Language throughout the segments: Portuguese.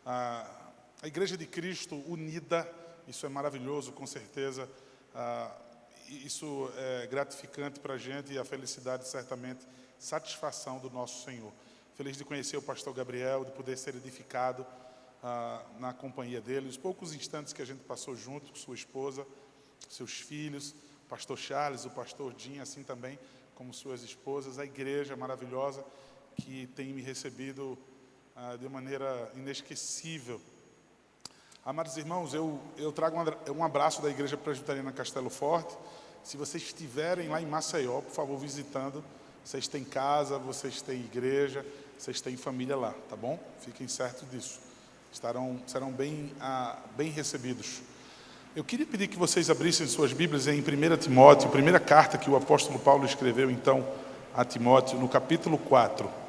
A Igreja de Cristo unida, isso é maravilhoso, com certeza. Isso é gratificante para a gente e a felicidade, certamente, satisfação do nosso Senhor. Feliz de conhecer o pastor Gabriel, de poder ser edificado na companhia dele. Os poucos instantes que a gente passou junto com sua esposa, seus filhos, o pastor Charles, o pastor Jim, assim também como suas esposas, a igreja maravilhosa que tem me recebido de maneira inesquecível. Amados irmãos, eu trago um abraço da Igreja Presbiteriana Castelo Forte. Se vocês estiverem lá em Maceió, por favor, visitando, vocês têm casa, vocês têm igreja, vocês têm família lá, tá bom? Fiquem certos disso. Serão bem recebidos. Eu queria pedir que vocês abrissem suas Bíblias em 1 Timóteo, primeira carta que o apóstolo Paulo escreveu, então, a Timóteo, no capítulo 4.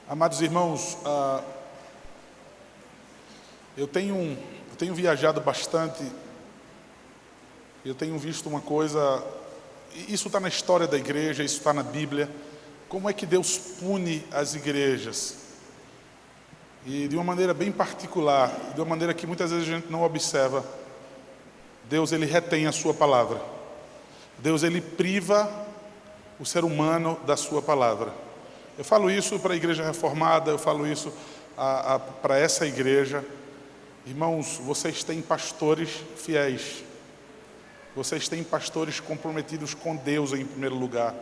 Amados irmãos, eu tenho viajado bastante, eu tenho visto uma coisa, isso está na história da igreja, isso está na Bíblia, como é que Deus pune as igrejas, e de uma maneira bem particular, de uma maneira que muitas vezes a gente não observa. Deus, ele retém a sua palavra, Deus, ele priva o ser humano da sua palavra. Eu falo isso para a igreja reformada, eu falo isso para essa igreja. Irmãos, vocês têm pastores fiéis, vocês têm pastores comprometidos com Deus em primeiro lugar,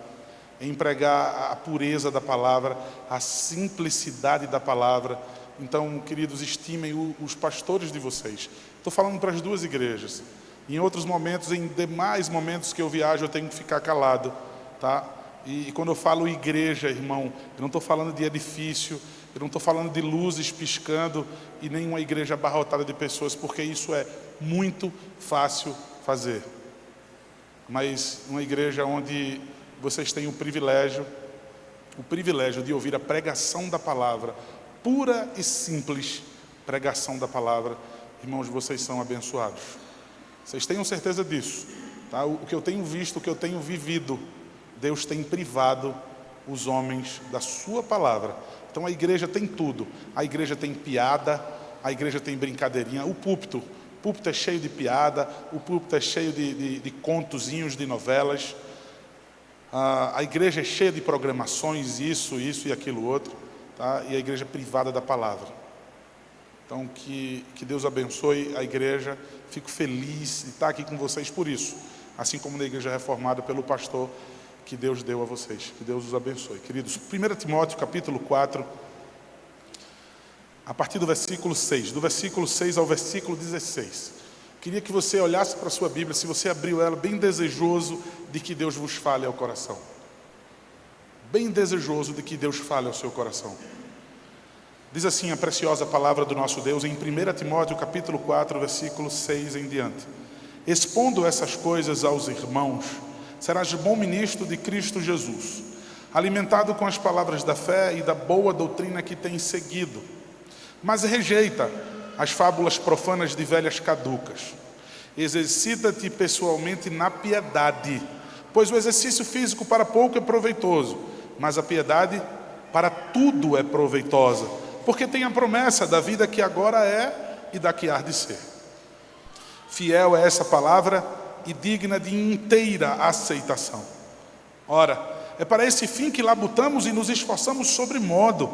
em pregar a pureza da palavra, a simplicidade da palavra. Então, queridos, estimem os pastores de vocês. Estou falando para as duas igrejas. Em outros momentos, em demais momentos que eu viajo, eu tenho que ficar calado, tá? E quando eu falo igreja, irmão, eu não estou falando de edifício, eu não estou falando de luzes piscando e nem uma igreja abarrotada de pessoas, porque isso é muito fácil fazer. Mas uma igreja onde vocês têm o privilégio de ouvir a pregação da palavra, pura e simples pregação da palavra, irmãos, vocês são abençoados. Vocês tenham certeza disso, tá? O que eu tenho visto, o que eu tenho vivido, Deus tem privado os homens da sua palavra. Então a igreja tem tudo. A igreja tem piada, a igreja tem brincadeirinha. O púlpito é cheio de piada, o púlpito é cheio de contozinhos, de novelas. A igreja é cheia de programações, isso e aquilo outro, tá? E a igreja é privada da palavra. Então que Deus abençoe a igreja. Fico feliz de estar aqui com vocês por isso. Assim como na igreja reformada, pelo pastor que Deus deu a vocês. Que Deus os abençoe. Queridos, 1 Timóteo capítulo 4, a partir do versículo 6, do versículo 6 ao versículo 16. Queria que você olhasse para a sua Bíblia, se você abriu ela, bem desejoso de que Deus vos fale ao coração. Bem desejoso de que Deus fale ao seu coração. Diz assim a preciosa palavra do nosso Deus em 1 Timóteo capítulo 4, versículo 6 em diante. Expondo essas coisas aos irmãos, serás bom ministro de Cristo Jesus, alimentado com as palavras da fé e da boa doutrina que tens seguido. Mas rejeita as fábulas profanas de velhas caducas. Exercita-te pessoalmente na piedade, pois o exercício físico para pouco é proveitoso, mas a piedade para tudo é proveitosa, porque tem a promessa da vida que agora é e da que há de ser. Fiel é essa palavra e digna de inteira aceitação. Ora, é para esse fim que labutamos e nos esforçamos sobremodo,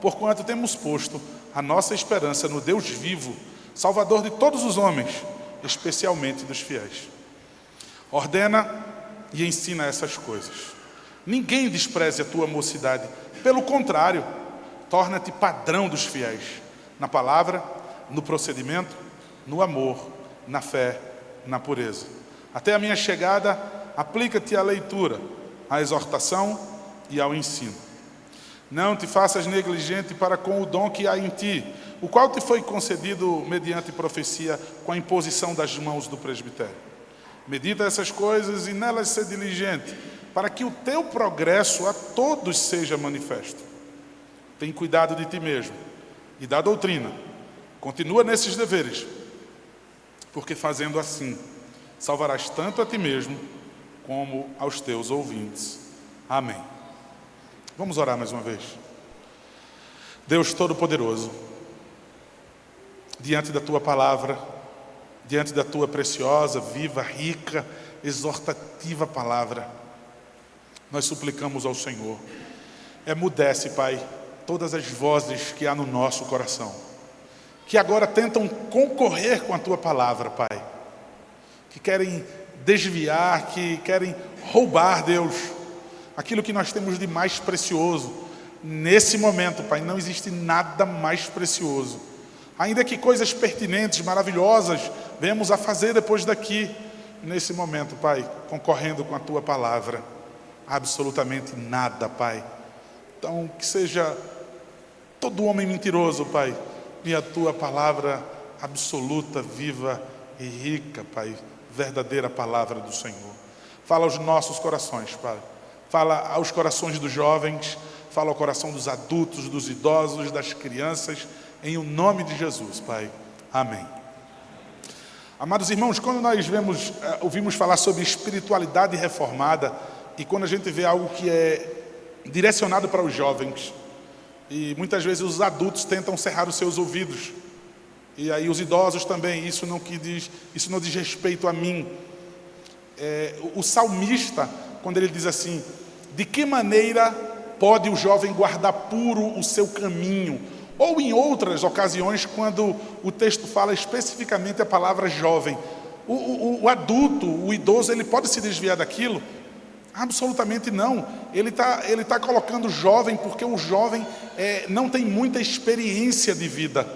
porquanto temos posto a nossa esperança no Deus vivo, Salvador de todos os homens, especialmente dos fiéis. Ordena e ensina essas coisas. Ninguém despreze a tua mocidade, pelo contrário, torna-te padrão dos fiéis, na palavra, no procedimento, no amor, na fé, na pureza. Até a minha chegada, aplica-te à leitura, à exortação e ao ensino. Não te faças negligente para com o dom que há em ti, o qual te foi concedido mediante profecia com a imposição das mãos do presbitério. Medita essas coisas e nelas ser diligente, para que o teu progresso a todos seja manifesto. Tem cuidado de ti mesmo e da doutrina. Continua nesses deveres, porque fazendo assim, salvarás tanto a ti mesmo como aos teus ouvintes. Amém. Vamos orar mais uma vez. Deus Todo-Poderoso, diante da Tua palavra, diante da Tua preciosa, viva, rica, exortativa palavra, nós suplicamos ao Senhor, emudece, Pai, todas as vozes que há no nosso coração, que agora tentam concorrer com a Tua palavra, Pai, que querem desviar, que querem roubar, Deus, aquilo que nós temos de mais precioso. Nesse momento, Pai, não existe nada mais precioso. Ainda que coisas pertinentes, maravilhosas, venhamos a fazer depois daqui, nesse momento, Pai, concorrendo com a Tua palavra, absolutamente nada, Pai. Então, que seja todo homem mentiroso, Pai, e a Tua palavra absoluta, viva e rica, Pai, verdadeira palavra do Senhor. Fala aos nossos corações, Pai. Fala aos corações dos jovens, fala ao coração dos adultos, dos idosos, das crianças, em o nome de Jesus, Pai. Amém. Amados irmãos, quando nós ouvimos falar sobre espiritualidade reformada, e quando a gente vê algo que é direcionado para os jovens, e muitas vezes os adultos tentam cerrar os seus ouvidos, e aí os idosos também, isso não diz respeito a mim. O salmista, quando ele diz assim, de que maneira pode o jovem guardar puro o seu caminho? Ou em outras ocasiões, quando o texto fala especificamente a palavra jovem, o adulto, o idoso, ele pode se desviar daquilo? Absolutamente não. Ele tá colocando jovem, porque o jovem não tem muita experiência de vida,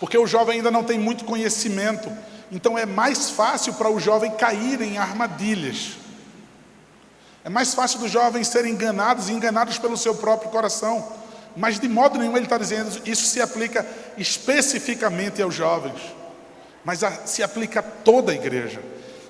porque o jovem ainda não tem muito conhecimento. Então é mais fácil para o jovem cair em armadilhas. É mais fácil dos jovens serem enganados pelo seu próprio coração. Mas de modo nenhum ele está dizendo isso se aplica especificamente aos jovens, mas se aplica a toda a igreja.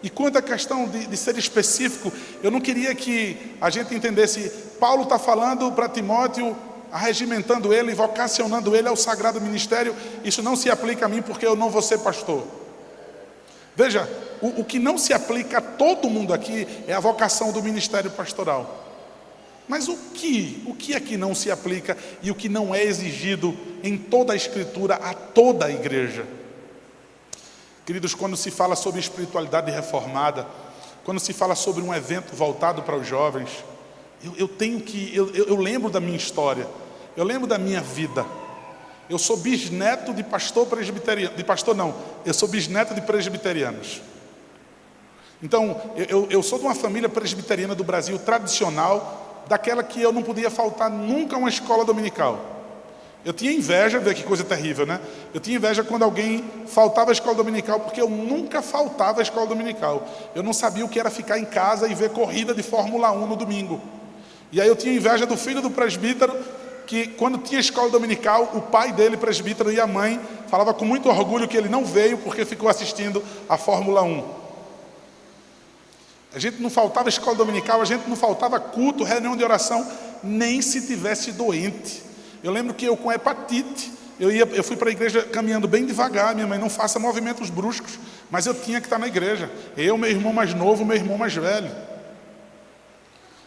E quanto à questão de ser específico, eu não queria que a gente entendesse, Paulo está falando para Timóteo, arregimentando ele, vocacionando ele ao sagrado ministério, isso não se aplica a mim porque eu não vou ser pastor. Veja, o que não se aplica a todo mundo aqui é a vocação do ministério pastoral. Mas o que aqui não se aplica e o que não é exigido em toda a Escritura a toda a igreja? Queridos, quando se fala sobre espiritualidade reformada, quando se fala sobre um evento voltado para os jovens, eu lembro da minha história, eu lembro da minha vida. Eu sou bisneto de pastor presbiteriano, eu sou bisneto de presbiterianos. Então, eu sou de uma família presbiteriana do Brasil tradicional, daquela que eu não podia faltar nunca a uma escola dominical. Eu tinha inveja, vê que coisa terrível, né? Eu tinha inveja quando alguém faltava à escola dominical, porque eu nunca faltava à escola dominical. Eu não sabia o que era ficar em casa e ver corrida de Fórmula 1 no domingo. E aí eu tinha inveja do filho do presbítero, que quando tinha escola dominical, o pai dele, presbítero, e a mãe, falava com muito orgulho que ele não veio porque ficou assistindo a Fórmula 1. A gente não faltava escola dominical, a gente não faltava culto, reunião de oração, nem se tivesse doente. Eu lembro que eu com hepatite, eu fui para a igreja caminhando bem devagar, minha mãe não faça movimentos bruscos, mas eu tinha que estar na igreja. Eu, meu irmão mais novo, meu irmão mais velho.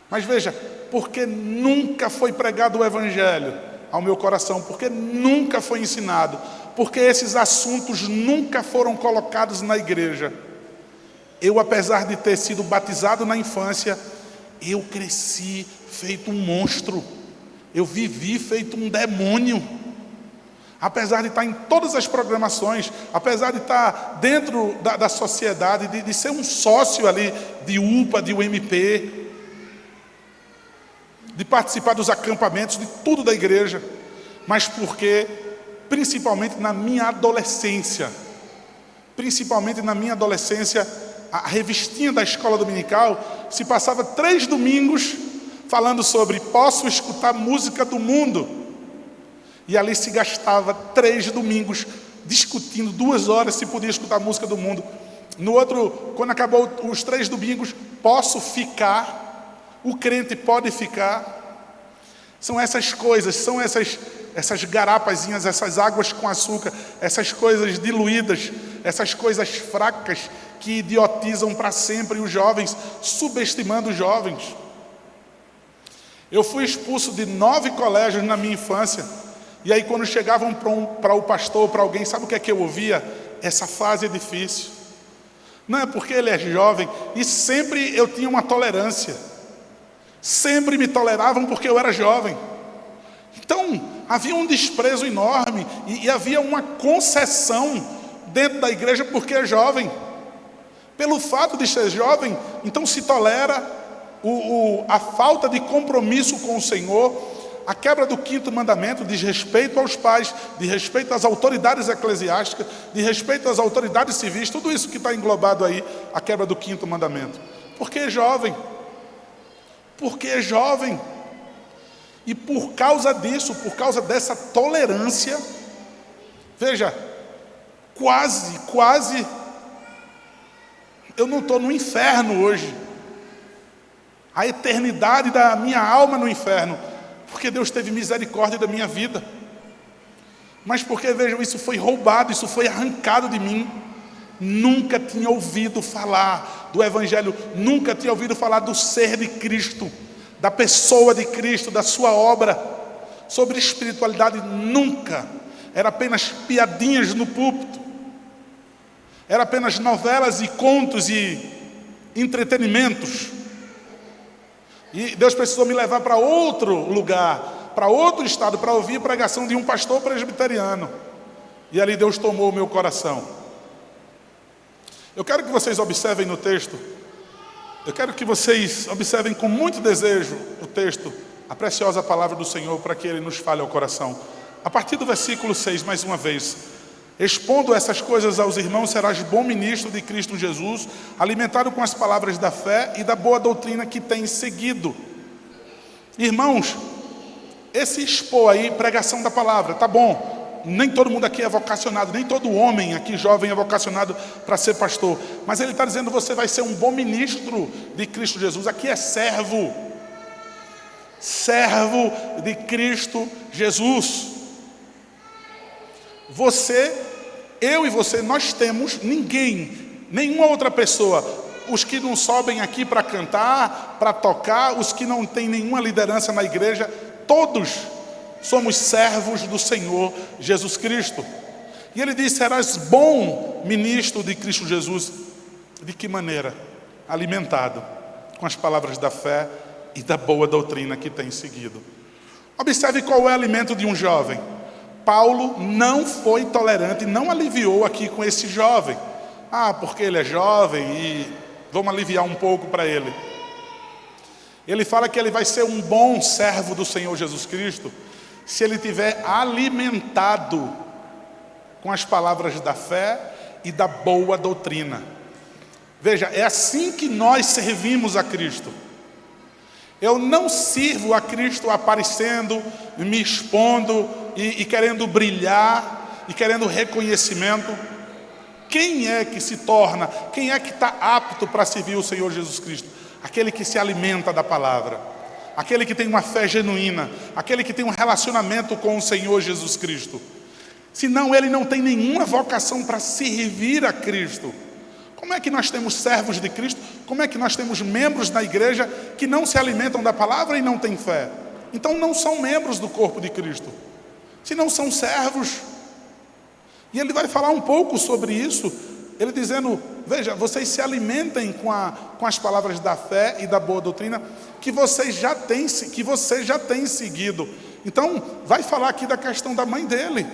Mas veja, porque nunca foi pregado o evangelho ao meu coração, porque nunca foi ensinado, porque esses assuntos nunca foram colocados na igreja. Eu, apesar de ter sido batizado na infância, eu cresci feito um monstro. Eu vivi feito um demônio. Apesar de estar em todas as programações, apesar de estar dentro da sociedade, de ser um sócio ali de UPA, de UMP, de participar dos acampamentos, de tudo da igreja, mas porque, principalmente na minha adolescência, a revistinha da escola dominical se passava 3 domingos falando sobre posso escutar música do mundo, e ali se gastava 3 domingos discutindo 2 horas se podia escutar música do mundo. No outro, quando acabou os 3 domingos, posso ficar, o crente pode ficar. São essas coisas, são essas garapazinhas, essas águas com açúcar, essas coisas diluídas, essas coisas fracas que idiotizam para sempre os jovens, subestimando os jovens. Eu fui expulso de 9 colégios na minha infância. E aí quando chegavam para o pastor, para alguém, sabe o que é que eu ouvia? Essa fase é difícil. Não é porque ele é jovem. E sempre eu tinha uma tolerância. Sempre me toleravam porque eu era jovem. Então havia um desprezo enorme. E havia uma concessão dentro da igreja porque é jovem. Pelo fato de ser jovem, então se tolera a falta de compromisso com o Senhor, a quebra do 5º mandamento, de respeito aos pais, de respeito às autoridades eclesiásticas, de respeito às autoridades civis, tudo isso que está englobado aí, a quebra do 5º mandamento. Porque é jovem. Porque é jovem. E por causa disso, por causa dessa tolerância, veja, quase, eu não estou no inferno hoje. A eternidade da minha alma no inferno, porque Deus teve misericórdia da minha vida. Mas porque, vejam, isso foi roubado, isso foi arrancado de mim. Nunca tinha ouvido falar do Evangelho, nunca tinha ouvido falar do ser de Cristo, da pessoa de Cristo, da sua obra. Sobre espiritualidade, nunca. Era apenas piadinhas no púlpito. Era apenas novelas e contos e entretenimentos. E Deus precisou me levar para outro lugar, para outro estado, para ouvir a pregação de um pastor presbiteriano. E ali Deus tomou o meu coração. Eu quero que vocês observem no texto, eu quero que vocês observem com muito desejo o texto, a preciosa palavra do Senhor, para que Ele nos fale ao coração. A partir do versículo 6, mais uma vez: expondo essas coisas aos irmãos, serás bom ministro de Cristo Jesus, alimentado com as palavras da fé e da boa doutrina que tens seguido. Irmãos, esse expor aí, pregação da palavra, tá bom. Nem todo mundo aqui é vocacionado, nem todo homem aqui jovem é vocacionado para ser pastor. Mas ele está dizendo, você vai ser um bom ministro de Cristo Jesus. Aqui é servo. Servo de Cristo Jesus. Eu e você, nós temos nenhuma outra pessoa, os que não sobem aqui para cantar, para tocar, os que não têm nenhuma liderança na igreja, todos somos servos do Senhor Jesus Cristo. E ele diz, serás bom ministro de Cristo Jesus. De que maneira? Alimentado com as palavras da fé e da boa doutrina que tem seguido. Observe qual é o alimento de um jovem. Paulo não foi tolerante, não aliviou aqui com esse jovem. Porque ele é jovem e vamos aliviar um pouco para ele. Ele fala que ele vai ser um bom servo do Senhor Jesus Cristo se ele tiver alimentado com as palavras da fé e da boa doutrina. Veja, é assim que nós servimos a Cristo. Eu não sirvo a Cristo aparecendo, me expondo e querendo brilhar e querendo reconhecimento. Quem é que se torna, quem é que está apto para servir o Senhor Jesus Cristo? Aquele que se alimenta da palavra, aquele que tem uma fé genuína, aquele que tem um relacionamento com o Senhor Jesus Cristo. Senão ele não tem nenhuma vocação para servir a Cristo. Como é que nós temos servos de Cristo? Como é que nós temos membros da igreja que não se alimentam da palavra e não têm fé? Então não são membros do corpo de Cristo, se não são servos. E ele vai falar um pouco sobre isso, ele dizendo, veja, vocês se alimentem com as palavras da fé e da boa doutrina que você já tem seguido. Então vai falar aqui da questão da mãe dele,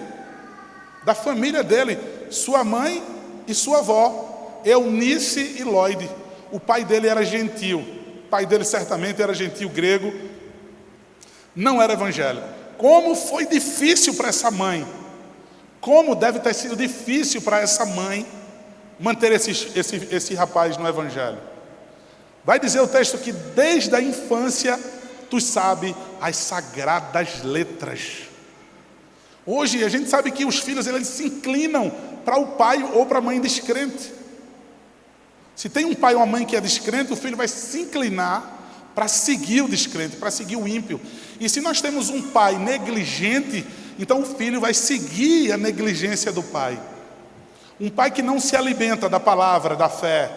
da família dele, sua mãe e sua avó, Eunice e Lloyd. O pai dele era gentil, o pai dele certamente era gentil grego, não era evangélico. Como foi difícil para essa mãe, como deve ter sido difícil para essa mãe manter esse rapaz no evangelho. Vai dizer o texto que desde a infância tu sabe as sagradas letras. Hoje a gente sabe que os filhos eles se inclinam para o pai ou para a mãe descrente. Se tem um pai ou uma mãe que é descrente, o filho vai se inclinar para seguir o descrente, para seguir o ímpio. E se nós temos um pai negligente, então o filho vai seguir a negligência do pai. Um pai que não se alimenta da palavra, da fé,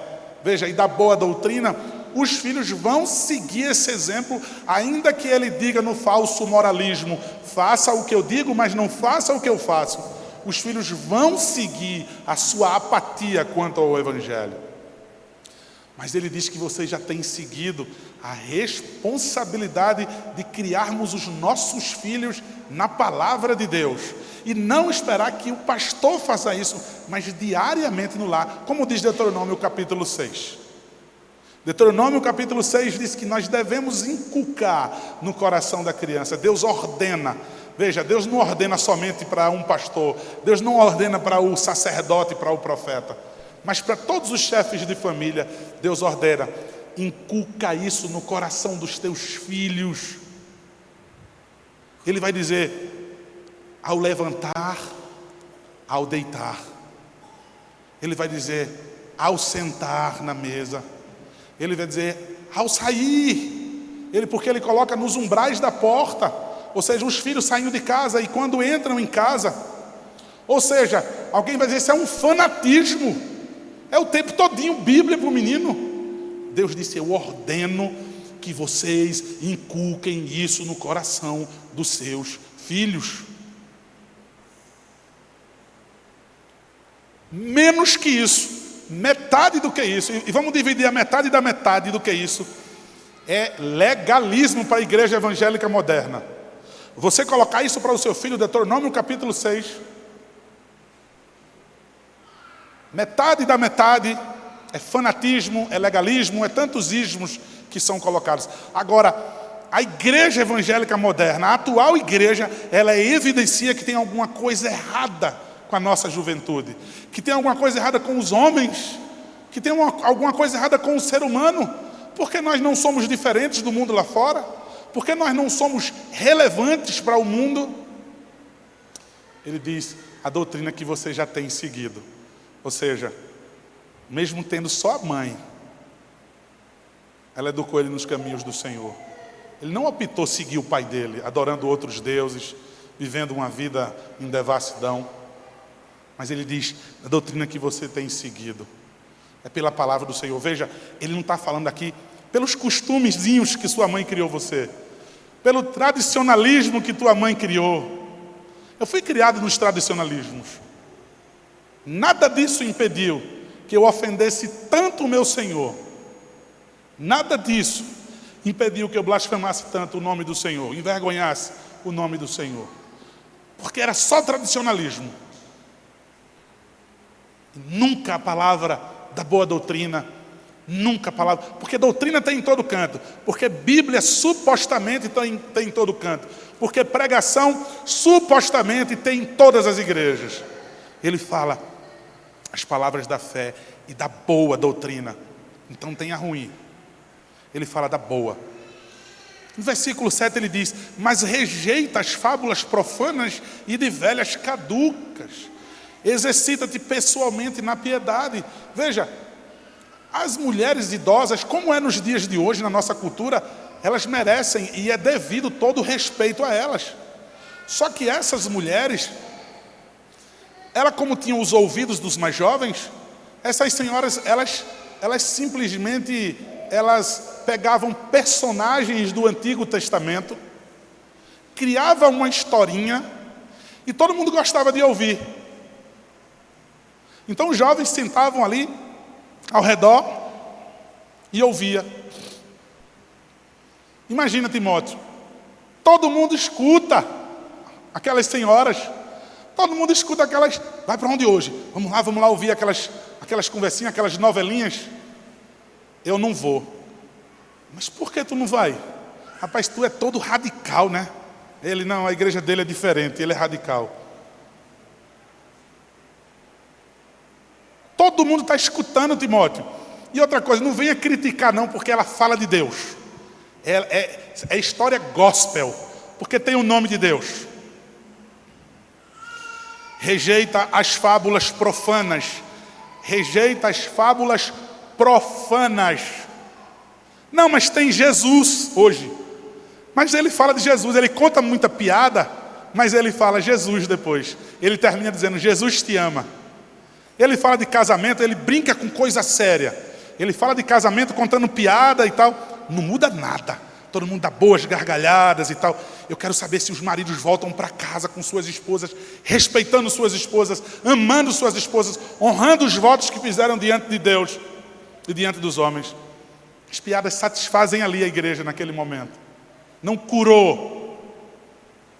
veja, e da boa doutrina, os filhos vão seguir esse exemplo, ainda que ele diga no falso moralismo: faça o que eu digo, mas não faça o que eu faço. Os filhos vão seguir a sua apatia quanto ao Evangelho. Mas ele diz que vocês já têm seguido a responsabilidade de criarmos os nossos filhos na palavra de Deus. E não esperar que o pastor faça isso, mas diariamente no lar, como diz Deuteronômio capítulo 6. Deuteronômio capítulo 6 diz que nós devemos inculcar no coração da criança. Deus ordena. Veja, Deus não ordena somente para um pastor, Deus não ordena para o sacerdote, para o profeta, mas para todos os chefes de família, Deus ordena: inculca isso no coração dos teus filhos. Ele vai dizer: ao levantar, ao deitar. Ele vai dizer: ao sentar na mesa. Ele vai dizer: ao sair. Porque ele coloca nos umbrais da porta. Ou seja, os filhos saindo de casa e quando entram em casa. Ou seja, alguém vai dizer: isso é um fanatismo. É o tempo todinho Bíblia para o menino. Deus disse: eu ordeno que vocês inculquem isso no coração dos seus filhos. Menos que isso, metade do que isso, e vamos dividir a metade da metade do que isso, é legalismo para a igreja evangélica moderna. Você colocar isso para o seu filho, Deuteronômio capítulo 6, metade da metade é fanatismo, é legalismo, é tantos ismos que são colocados. Agora, a igreja evangélica moderna, a atual igreja, ela evidencia que tem alguma coisa errada com a nossa juventude, que tem alguma coisa errada com os homens, que tem alguma coisa errada com o ser humano, porque nós não somos diferentes do mundo lá fora, porque nós não somos relevantes para o mundo. Ele diz: a doutrina que você já tem seguido. Ou seja, mesmo tendo só a mãe, ela educou ele nos caminhos do Senhor. Ele não optou seguir o pai dele, adorando outros deuses, vivendo uma vida em devassidão. Mas ele diz: a doutrina que você tem seguido é pela palavra do Senhor. Veja, ele não está falando aqui pelos costumezinhos que sua mãe criou você, pelo tradicionalismo que tua mãe criou. Eu fui criado nos tradicionalismos. Nada disso impediu que eu ofendesse tanto o meu Senhor. Nada disso impediu que eu blasfemasse tanto o nome do Senhor, envergonhasse o nome do Senhor. Porque era só tradicionalismo. Nunca a palavra da boa doutrina, nunca a palavra, porque doutrina tem em todo canto, porque Bíblia supostamente tem em todo canto, porque pregação supostamente tem em todas as igrejas. Ele fala as palavras da fé e da boa doutrina, então tem a ruim. Ele fala da boa. No versículo 7 ele diz: mas rejeita as fábulas profanas e de velhas caducas. Exercita-te pessoalmente na piedade. Veja, as mulheres idosas, como é nos dias de hoje na nossa cultura, elas merecem e é devido todo o respeito a elas. Só que essas mulheres, ela como tinham os ouvidos dos mais jovens, essas senhoras, elas simplesmente, elas pegavam personagens do Antigo Testamento, criavam uma historinha e todo mundo gostava de ouvir. Então os jovens sentavam ali ao redor e ouvia. Imagina, Timóteo, todo mundo escuta aquelas senhoras, todo mundo escuta aquelas: vai para onde hoje? Vamos lá ouvir aquelas conversinhas, aquelas novelinhas. Eu não vou. Mas por que tu não vai? Rapaz, tu é todo radical, né? Ele não, a igreja dele é diferente, ele é radical. Todo mundo está escutando, Timóteo. E outra coisa, não venha criticar não, porque ela fala de Deus. É história gospel, porque tem o nome de Deus. Rejeita as fábulas profanas. Rejeita as fábulas profanas. Não, mas tem Jesus hoje. Mas ele fala de Jesus, ele conta muita piada, mas ele fala Jesus depois. Ele termina dizendo: Jesus te ama. Ele fala de casamento, ele brinca com coisa séria. Ele fala de casamento contando piada e tal. Não muda nada. Todo mundo dá boas gargalhadas e tal. Eu quero saber se os maridos voltam para casa com suas esposas, respeitando suas esposas, amando suas esposas, honrando os votos que fizeram diante de Deus e diante dos homens. As piadas satisfazem ali a igreja naquele momento. Não curou,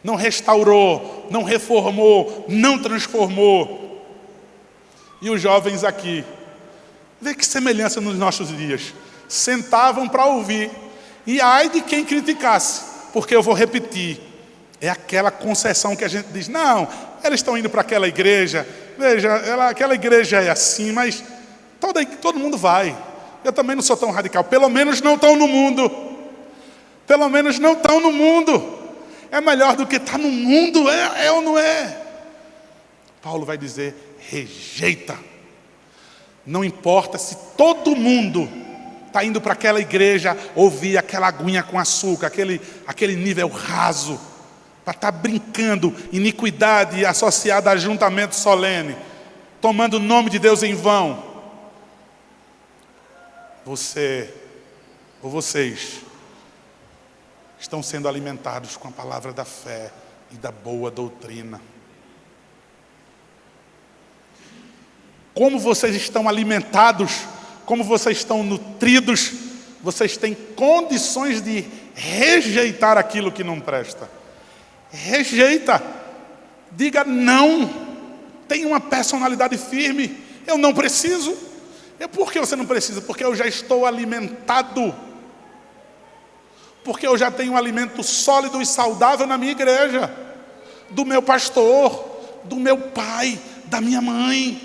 não restaurou, não reformou, não transformou. E os jovens aqui, vê que semelhança nos nossos dias. Sentavam para ouvir. E ai de quem criticasse, porque eu vou repetir. É aquela concessão que a gente diz, não, eles estão indo para aquela igreja, veja, aquela igreja é assim, mas todo mundo vai. Eu também não sou tão radical, pelo menos não estão no mundo. Pelo menos não estão no mundo. É melhor do que estar no mundo, é ou não é? Paulo vai dizer, rejeita. Não importa se todo mundo está indo para aquela igreja ouvir aquela aguinha com açúcar, aquele nível raso, para estar brincando, iniquidade associada a ajuntamento solene, tomando o nome de Deus em vão. Você ou vocês estão sendo alimentados com a palavra da fé e da boa doutrina. Como vocês estão alimentados, como vocês estão nutridos, vocês têm condições de rejeitar aquilo que não presta. Rejeita. Diga não. Tenha uma personalidade firme. Eu não preciso. Por que você não precisa? Porque eu já estou alimentado. Porque eu já tenho um alimento sólido e saudável na minha igreja. Do meu pastor, do meu pai, da minha mãe.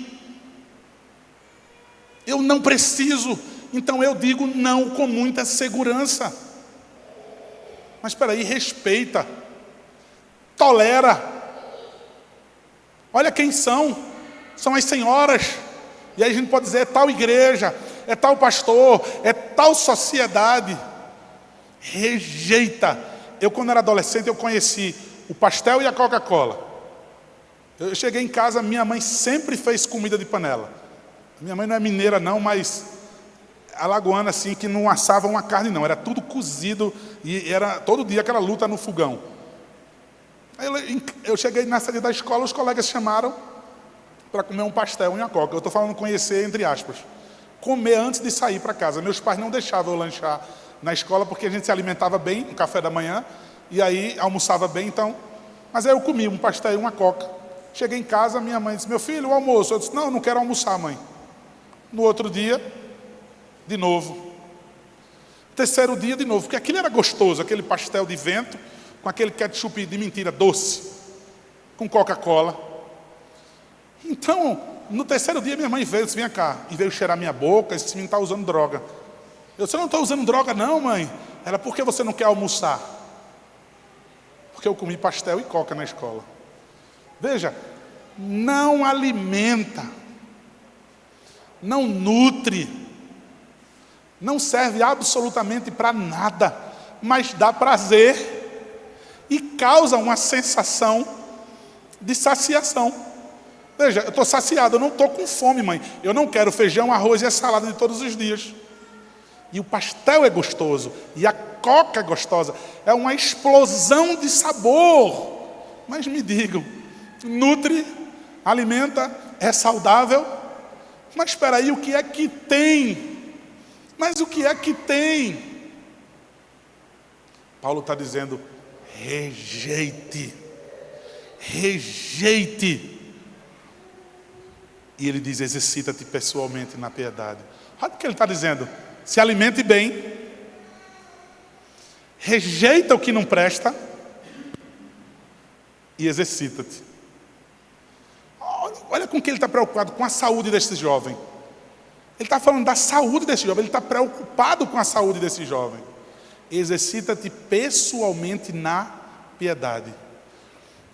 Eu não preciso, então eu digo não com muita segurança. Mas espera aí, respeita, tolera. Olha quem são as senhoras. E aí a gente pode dizer, é tal igreja, é tal pastor, é tal sociedade. Rejeita. Eu quando era adolescente eu conheci o pastel e a Coca-Cola. Eu cheguei em casa, minha mãe sempre fez comida de panela. Minha mãe não é mineira não, mas alagoana assim, que não assava uma carne não, era tudo cozido e era todo dia aquela luta no fogão. Aí eu cheguei na saída da escola, os colegas chamaram para comer um pastel e uma coca. Eu estou falando conhecer entre aspas. Comer antes de sair para casa. Meus pais não deixavam eu lanchar na escola porque a gente se alimentava bem no café da manhã e aí almoçava bem, então. Mas aí eu comi um pastel e uma coca. Cheguei em casa, minha mãe disse, meu filho, o almoço. Eu disse, não quero almoçar, mãe. No outro dia, de novo. Terceiro dia, de novo. Porque aquilo era gostoso, aquele pastel de vento, com aquele ketchup de mentira doce, com Coca-Cola. Então, no terceiro dia, minha mãe veio, disse, vem cá, e veio cheirar minha boca, esse menino está usando droga. Eu disse, eu não estou usando droga não, mãe. Ela, por que você não quer almoçar? Porque eu comi pastel e coca na escola. Veja, não alimenta, não nutre, não serve absolutamente para nada, mas dá prazer e causa uma sensação de saciação. Veja, eu estou saciado, eu não estou com fome, mãe. Eu não quero feijão, arroz e a salada de todos os dias. E o pastel é gostoso, e a coca é gostosa, é uma explosão de sabor. Mas me digam, nutre, alimenta, é saudável? Mas espera aí, o que é que tem? Mas o que é que tem? Paulo está dizendo, rejeite. Rejeite. E ele diz, exercita-te pessoalmente na piedade. Olha o que ele está dizendo. Se alimente bem. Rejeita o que não presta. E exercita-te. Olha com que ele está preocupado, com a saúde desse jovem. Ele está falando da saúde desse jovem, ele está preocupado com a saúde desse jovem. Exercita-te pessoalmente na piedade,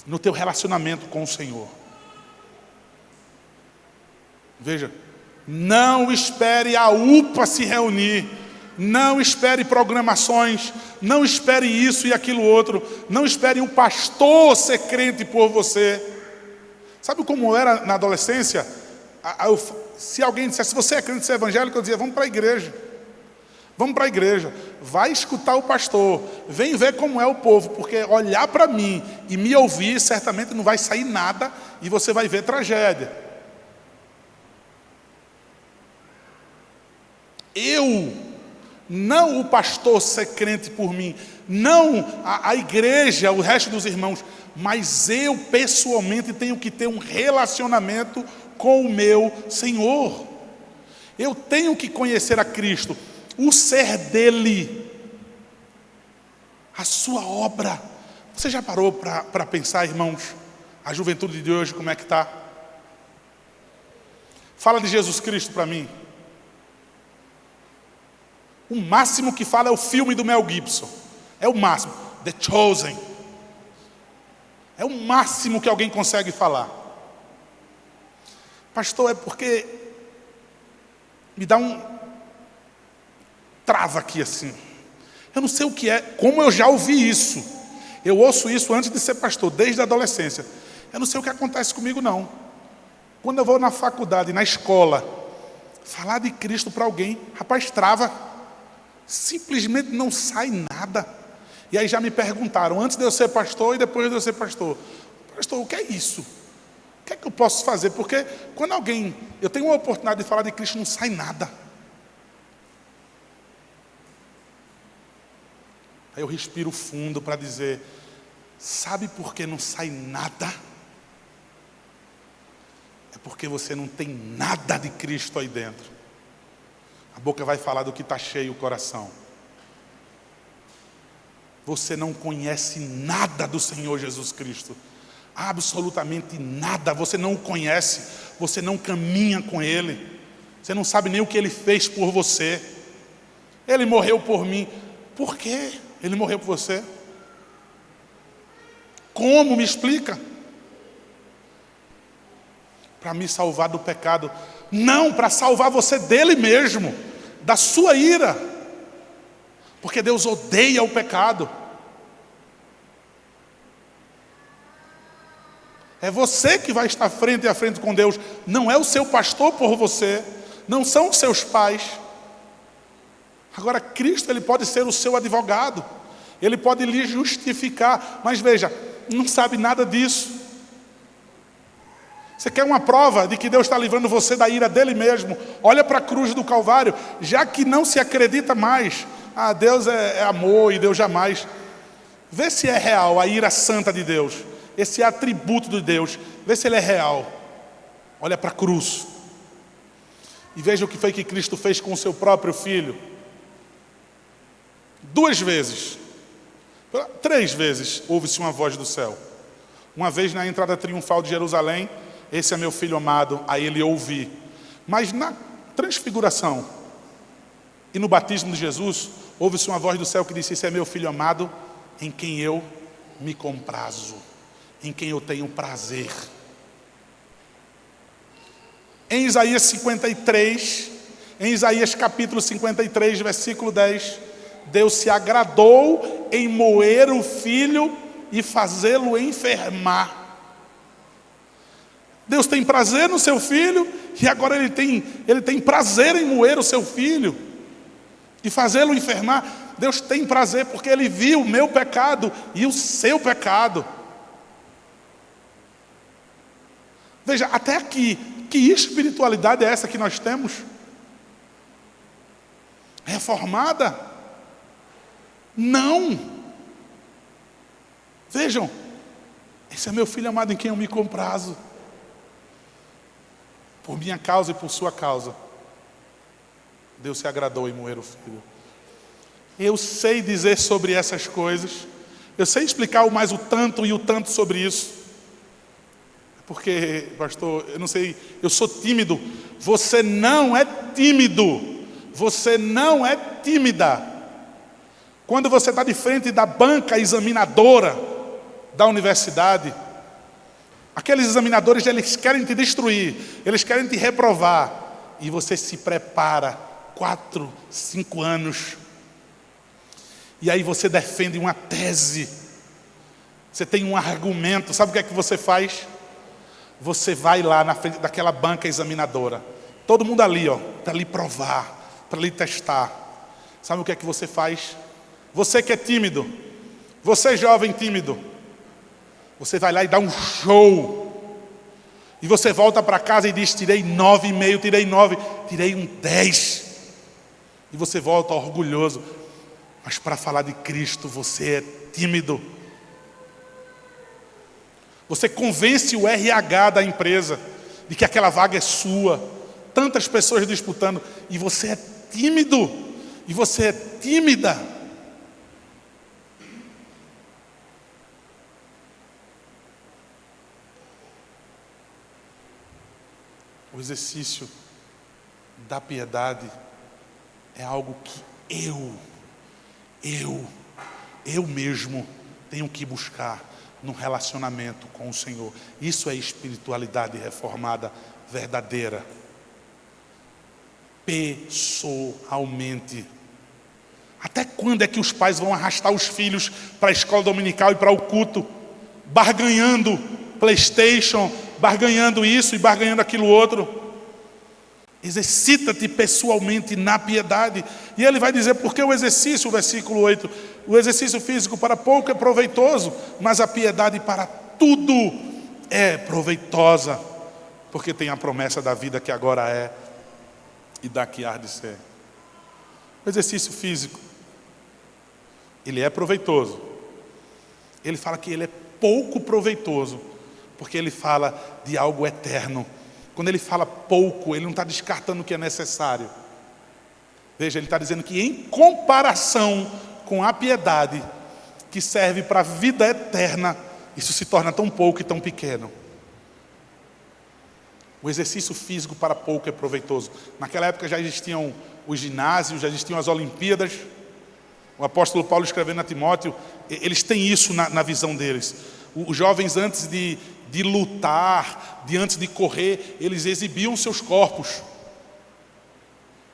no teu relacionamento com o Senhor. Veja, não espere a UPA se reunir, não espere programações, não espere isso e aquilo outro, não espere um pastor ser crente por você. Sabe como era na adolescência? Se alguém dissesse, se você é crente, você é evangélico, eu dizia, vamos para a igreja. Vamos para a igreja, vai escutar o pastor, vem ver como é o povo, porque olhar para mim e me ouvir, certamente não vai sair nada e você vai ver tragédia. Eu, não o pastor ser crente por mim, não a igreja, o resto dos irmãos, mas eu pessoalmente tenho que ter um relacionamento com o meu Senhor. Eu tenho que conhecer a Cristo, o ser dele, a sua obra. Você já parou para pensar, irmãos, a juventude de hoje como é que está? Fala de Jesus Cristo para mim. O máximo que fala é o filme do Mel Gibson. É o máximo. The Chosen. É o máximo que alguém consegue falar. Pastor, é porque me dá trava aqui assim. Eu não sei o que é, como eu já ouvi isso. Eu ouço isso antes de ser pastor, desde a adolescência. Eu não sei o que acontece comigo não. Quando eu vou na faculdade, na escola, falar de Cristo para alguém, rapaz, trava. Simplesmente não sai nada. E aí já me perguntaram, antes de eu ser pastor e depois de eu ser pastor, pastor, o que é isso? O que é que eu posso fazer? Porque quando eu tenho uma oportunidade de falar de Cristo, não sai nada. Aí eu respiro fundo para dizer, sabe por que não sai nada? É porque você não tem nada de Cristo aí dentro. A boca vai falar do que está cheio o coração. Você não conhece nada do Senhor Jesus Cristo. Absolutamente nada. Você não o conhece. Você não caminha com Ele. Você não sabe nem o que Ele fez por você. Ele morreu por mim. Por quê? Ele morreu por você? Como? Me explica. Para me salvar do pecado. Não, para salvar você dele mesmo, da sua ira. Porque Deus odeia o pecado. É você que vai estar frente a frente com Deus. Não é o seu pastor por você. Não são os seus pais. Agora, Cristo, Ele pode ser o seu advogado. Ele pode lhe justificar. Mas veja, não sabe nada disso. Você quer uma prova de que Deus está livrando você da ira dele mesmo? Olha para a cruz do Calvário. Já que não se acredita mais, Deus é amor e Deus jamais. Vê se é real a ira santa de Deus. Esse atributo de Deus. Vê se ele é real. Olha para a cruz. E veja o que foi que Cristo fez com o seu próprio Filho. 2 vezes. 3 vezes ouve-se uma voz do céu. Uma vez na entrada triunfal de Jerusalém. Esse é meu filho amado, a ele ouvi. Mas na transfiguração e no batismo de Jesus, ouve-se uma voz do céu que disse, esse é meu filho amado, em quem eu me comprazo, em quem eu tenho prazer. Em Isaías 53, em Isaías capítulo 53, versículo 10, Deus se agradou em moer o filho e fazê-lo enfermar. Deus tem prazer no seu filho e agora ele tem prazer em moer o seu filho e fazê-lo enfermar. Deus tem prazer porque Ele viu o meu pecado e o seu pecado. Veja, até aqui, que espiritualidade é essa que nós temos? Reformada? Não. Vejam, esse é meu filho amado em quem eu me comprazo. Por minha causa e por sua causa, Deus se agradou em moer o filho. Eu sei dizer sobre essas coisas. Eu sei explicar o tanto e o tanto sobre isso. Porque, pastor, eu não sei, eu sou tímido. Você não é tímido. Você não é tímida. Quando você está de frente da banca examinadora da universidade, aqueles examinadores, eles querem te destruir, eles querem te reprovar. E você se prepara 4, 5 anos. E aí você defende uma tese. Você tem um argumento. Sabe o que é que você faz? Você vai lá na frente daquela banca examinadora. todo mundo ali, ó, para lhe provar, para lhe testar. Sabe o que é que você faz? Você que é tímido, você jovem tímido, você vai lá e dá um show. E você volta para casa e diz: tirei 9,5, tirei 9, tirei um 10. E você volta orgulhoso. Mas para falar de Cristo, você é tímido. Você convence o RH da empresa de que aquela vaga é sua. Tantas pessoas disputando. E você é tímido. E você é tímida. O exercício da piedade é algo que eu mesmo tenho que buscar no relacionamento com o Senhor. Isso é espiritualidade reformada verdadeira. Pessoalmente. Até quando é que os pais vão arrastar os filhos para a escola dominical e para o culto, barganhando PlayStation, barganhando isso e barganhando aquilo outro? Exercita-te pessoalmente na piedade. E ele vai dizer porque o exercício, o versículo 8, o exercício físico para pouco é proveitoso, mas a piedade para tudo é proveitosa, porque tem a promessa da vida que agora é e da que há de ser. O exercício físico, ele é proveitoso. Ele fala que ele é pouco proveitoso, porque ele fala de algo eterno. Quando ele fala pouco, ele não está descartando o que é necessário. Veja, ele está dizendo que em comparação com a piedade que serve para a vida eterna, isso se torna tão pouco e tão pequeno. O exercício físico para pouco é proveitoso. Naquela época já existiam os ginásios, já existiam as Olimpíadas. O apóstolo Paulo escrevendo a Timóteo, eles têm isso na visão deles. Os jovens, antes de lutar, antes de correr, eles exibiam seus corpos.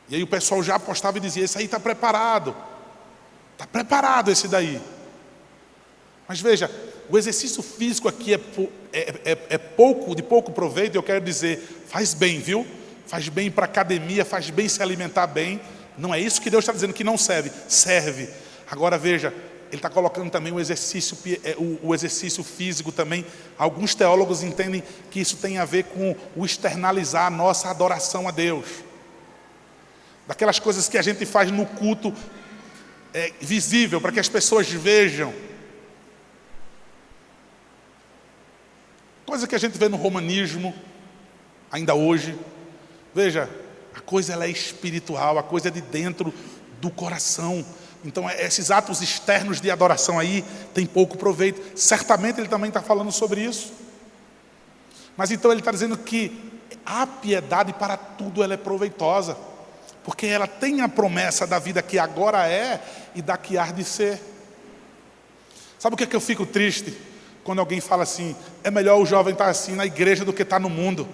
E aí o pessoal já apostava e dizia: esse aí está preparado. Está preparado esse daí. Mas veja, o exercício físico aqui é pouco, de pouco proveito. Eu quero dizer, faz bem, viu? Faz bem para a academia, faz bem se alimentar bem. Não é isso que Deus está dizendo que não serve. Serve. Agora veja, ele está colocando também o exercício físico também. Alguns teólogos entendem que isso tem a ver com o externalizar a nossa adoração a Deus. Daquelas coisas que a gente faz no culto visível, para que as pessoas vejam. Coisa que a gente vê no romanismo, ainda hoje. Veja, a coisa ela é espiritual, a coisa é de dentro do coração. Então esses atos externos de adoração aí tem pouco proveito. Certamente ele também está falando sobre isso. Mas então ele está dizendo que a piedade para tudo ela é proveitosa, porque ela tem a promessa da vida que agora é e da que há de ser. Sabe o que é que eu fico triste? Quando alguém fala assim: é melhor o jovem estar assim na igreja do que estar no mundo.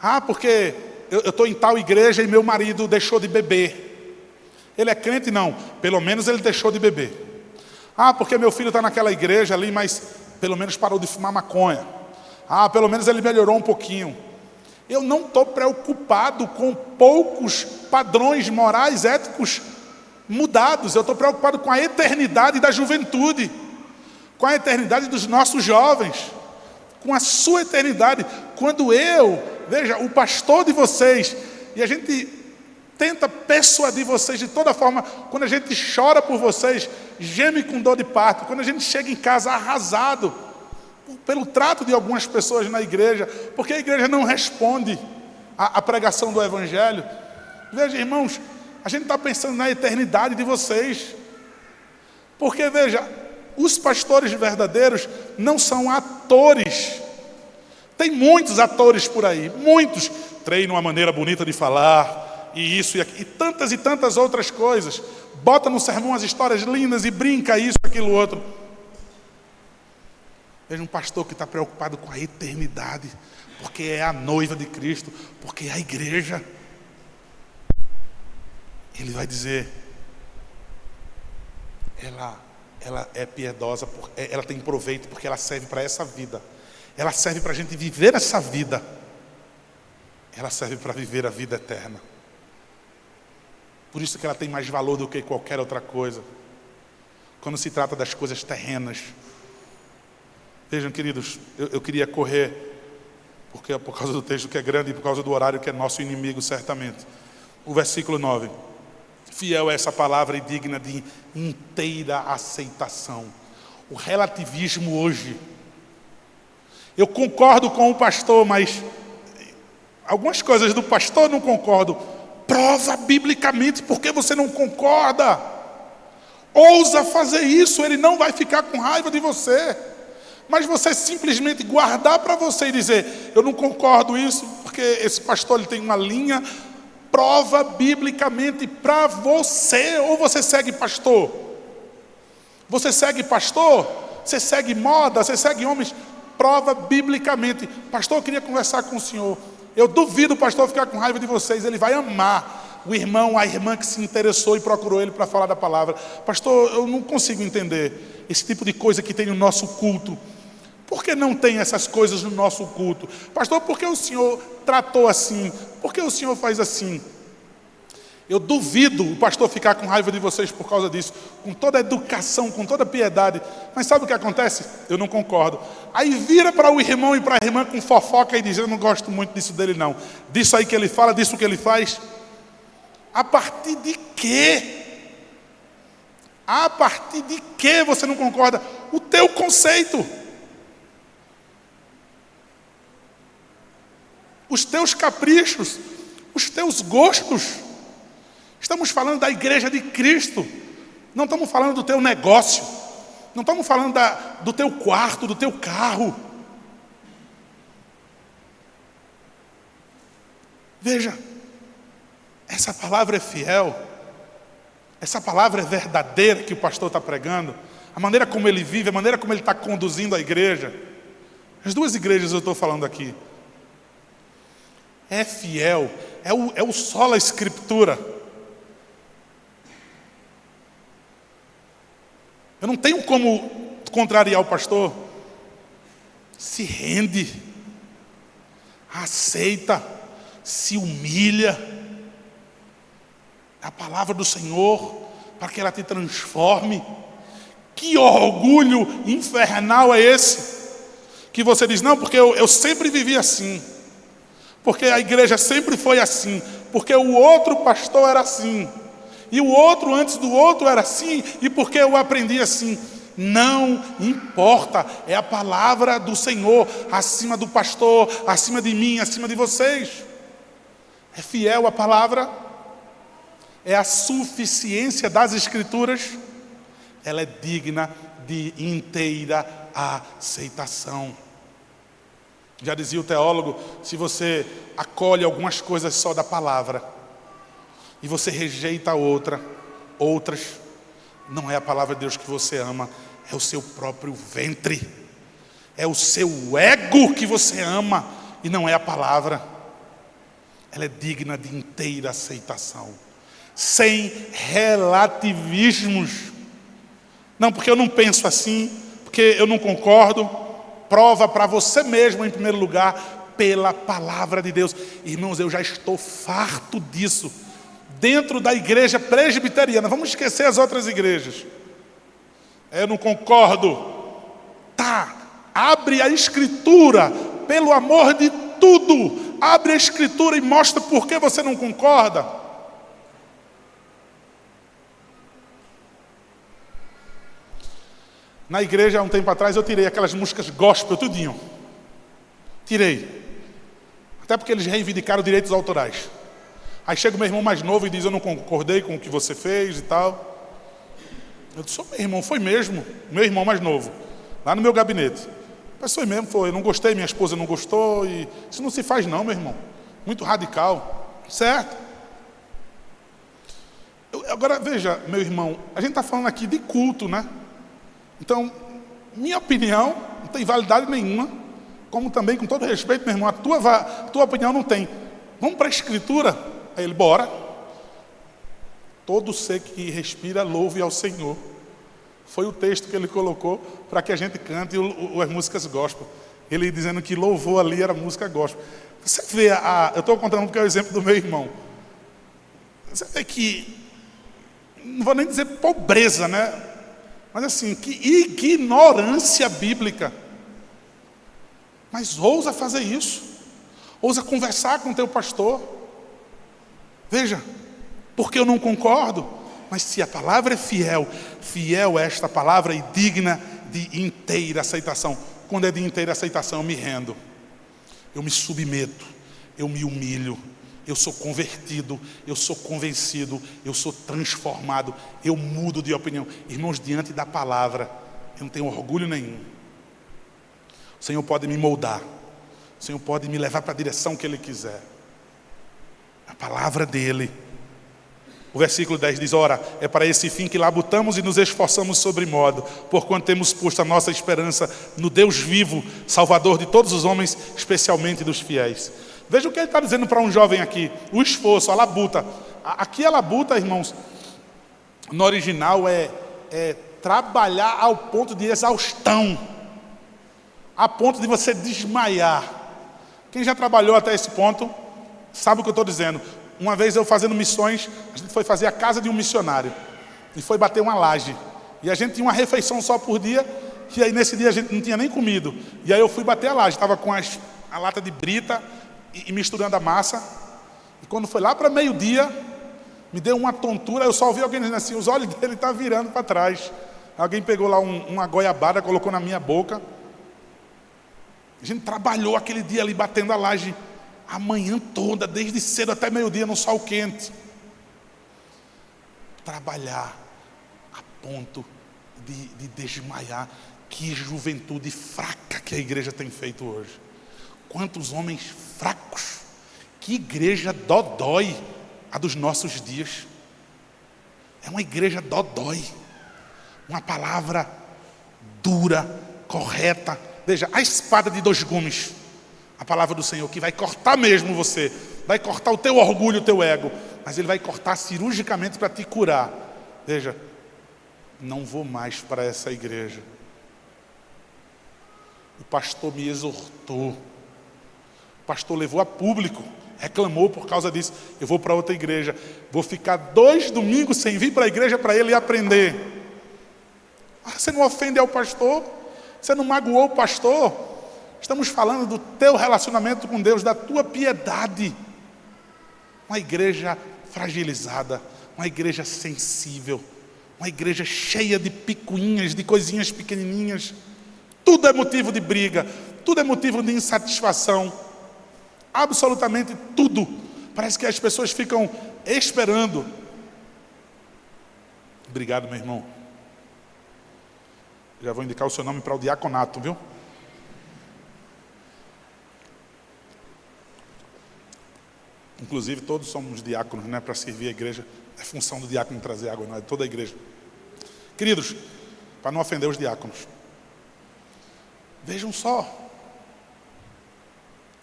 Ah, porque eu estou em tal igreja e meu marido deixou de beber. Ele é crente? Não, pelo menos ele deixou de beber. Ah, porque meu filho está naquela igreja ali, mas pelo menos parou de fumar maconha. Ah, pelo menos ele melhorou um pouquinho. Eu não estou preocupado com poucos padrões morais, éticos mudados. Eu estou preocupado com a eternidade da juventude, com a eternidade dos nossos jovens, com a sua eternidade. Quando veja, o pastor de vocês, e a gente tenta persuadir vocês de toda forma, quando a gente chora por vocês, geme com dor de parto, quando a gente chega em casa arrasado pelo trato de algumas pessoas na igreja, porque a igreja não responde à pregação do evangelho. Veja, irmãos, a gente está pensando na eternidade de vocês, porque veja, os pastores verdadeiros não são atores. Tem muitos atores por aí, muitos treinam uma maneira bonita de falar, e isso e tantas outras coisas. Bota no sermão as histórias lindas e brinca isso, aquilo, outro. Veja, um pastor que está preocupado com a eternidade, porque é a noiva de Cristo, porque é a igreja. Ele vai dizer, ela é piedosa, ela tem proveito, porque ela serve para essa vida. Ela serve para a gente viver essa vida. ela serve para viver a vida eterna. Por isso que ela tem mais valor do que qualquer outra coisa, quando se trata das coisas terrenas. Vejam, queridos, eu queria correr, porque é por causa do texto que é grande e por causa do horário que é nosso inimigo, certamente. O versículo 9. Fiel é essa palavra e digna de inteira aceitação. O relativismo hoje. Eu concordo com o pastor, mas algumas coisas do pastor eu não concordo. Prova biblicamente por que você não concorda. Ousa fazer isso, ele não vai ficar com raiva de você. Mas você simplesmente guardar para você e dizer, eu não concordo isso, porque esse pastor ele tem uma linha, prova biblicamente para você. Ou você segue pastor? Você segue pastor? Você segue moda? Você segue homens? Prova biblicamente. Pastor, eu queria conversar com o senhor. Eu duvido o pastor ficar com raiva de vocês. Ele vai amar o irmão, a irmã que se interessou e procurou ele para falar da palavra. Pastor, eu não consigo entender esse tipo de coisa que tem no nosso culto. Por que não tem essas coisas no nosso culto? Pastor, por que o senhor tratou assim? Por que o senhor faz assim? Eu duvido o pastor ficar com raiva de vocês por causa disso, com toda a educação, com toda a piedade. Mas sabe o que acontece? Eu não concordo. Aí vira para o irmão e para a irmã com fofoca e diz, eu não gosto muito disso dele não. Disso aí que ele fala, disso que ele faz. A partir de quê? A partir de que você não concorda? O teu conceito. Os teus caprichos, os teus gostos. Estamos falando da igreja de Cristo. Não estamos falando do teu negócio. Não estamos falando do teu quarto, do teu carro. Veja, essa palavra é fiel. Essa palavra é verdadeira que o pastor está pregando. A maneira como ele vive, a maneira como ele está conduzindo a igreja. As duas igrejas eu estou falando aqui. É fiel, é o sola escritura. Eu não tenho como contrariar o pastor. Se rende, aceita, se humilha. A palavra do Senhor, para que ela te transforme. Que orgulho infernal é esse? Que você diz, não, porque eu sempre vivi assim. Porque a igreja sempre foi assim. Porque o outro pastor era assim. E o outro antes do outro era assim. E porque eu aprendi assim. Não importa. É a palavra do Senhor. Acima do pastor. Acima de mim. Acima de vocês. É fiel a palavra. É a suficiência das Escrituras. Ela é digna de inteira aceitação. Já dizia o teólogo, se você acolhe algumas coisas só da palavra e você rejeita outras, não é a palavra de Deus que você ama, é o seu próprio ventre, é o seu ego que você ama e não é a palavra. Ela é digna de inteira aceitação, sem relativismos. Não, porque eu não penso assim, porque eu não concordo. Prova para você mesmo, em primeiro lugar, pela palavra de Deus. Irmãos, eu já estou farto disso. Dentro da igreja presbiteriana, vamos esquecer as outras igrejas. Eu não concordo. Tá, abre a Escritura, pelo amor de tudo. Abre a Escritura e mostra por que você não concorda. Na igreja, há um tempo atrás, eu tirei aquelas músicas gospel, tudinho. Tirei. Até porque eles reivindicaram direitos autorais. Aí chega o meu irmão mais novo e diz, eu não concordei com o que você fez e tal. Eu disse, meu irmão, foi mesmo. Meu irmão mais novo, lá no meu gabinete. Mas foi mesmo, foi. Eu não gostei, minha esposa não gostou. E isso não se faz não, meu irmão. Muito radical. Certo? Agora, veja, meu irmão, a gente está falando aqui de culto, né? Então, minha opinião não tem validade nenhuma, como também, com todo respeito, meu irmão, a tua opinião não tem. Vamos para a Escritura? Aí ele, bora. Todo ser que respira, louve ao Senhor. Foi o texto que ele colocou para que a gente cante as músicas gospel. Ele dizendo que louvor ali era música gospel. Você vê, eu estou contando porque é o exemplo do meu irmão. Você vê que, não vou nem dizer pobreza, né? Mas assim, que ignorância bíblica. Mas ousa fazer isso. Ousa conversar com o teu pastor. Veja, porque eu não concordo. Mas se a palavra é fiel, fiel é esta palavra e digna de inteira aceitação. Quando é de inteira aceitação, eu me rendo. Eu me submeto, eu me humilho, eu sou convertido, eu sou convencido, eu sou transformado, eu mudo de opinião. Irmãos, diante da palavra, eu não tenho orgulho nenhum. O Senhor pode me moldar, o Senhor pode me levar para a direção que Ele quiser. A palavra dEle. O versículo 10 diz: ora, é para esse fim que labutamos e nos esforçamos sobremodo, porquanto temos posto a nossa esperança no Deus vivo, Salvador de todos os homens, especialmente dos fiéis. Veja o que ele está dizendo para um jovem aqui: o esforço, a labuta. Aqui a labuta, irmãos, no original é trabalhar ao ponto de exaustão, a ponto de você desmaiar. Quem já trabalhou até esse ponto sabe o que eu estou dizendo. Uma vez eu fazendo missões, a gente foi fazer a casa de um missionário e foi bater uma laje. E a gente tinha uma refeição só por dia, e aí nesse dia a gente não tinha nem comido. E aí eu fui bater a laje, estava com a lata de brita e misturando a massa. E quando foi lá para meio-dia, me deu uma tontura, eu só ouvi alguém dizendo assim: os olhos dele estão virando para trás. Alguém pegou lá uma goiabada, colocou na minha boca. A gente trabalhou aquele dia ali batendo a laje a manhã toda, desde cedo até meio-dia, no sol quente. Trabalhar a ponto de desmaiar. Que juventude fraca que a igreja tem feito hoje. Quantos homens fracos. Que igreja dodói a dos nossos dias. É uma igreja dodói. Uma palavra dura, correta. Veja, a espada de dois gumes. A palavra do Senhor, que vai cortar mesmo você, vai cortar o teu orgulho, o teu ego, mas Ele vai cortar cirurgicamente para te curar. Veja, não vou mais para essa igreja. O pastor me exortou, o pastor levou a público, reclamou por causa disso. Eu vou para outra igreja, vou ficar 2 domingos sem vir para a igreja para ele aprender. Você não ofende ao pastor? Você não magoou o pastor? Estamos falando do teu relacionamento com Deus, da tua piedade. Uma igreja fragilizada, uma igreja sensível, uma igreja cheia de picuinhas, de coisinhas pequenininhas. Tudo é motivo de briga, tudo é motivo de insatisfação. Absolutamente tudo. Parece que as pessoas ficam esperando. Obrigado, meu irmão. Já vou indicar o seu nome para o diaconato, viu? Inclusive, todos somos diáconos, né? Para servir a igreja. É função do diácono trazer água, não é de toda a igreja. Queridos, para não ofender os diáconos, vejam só.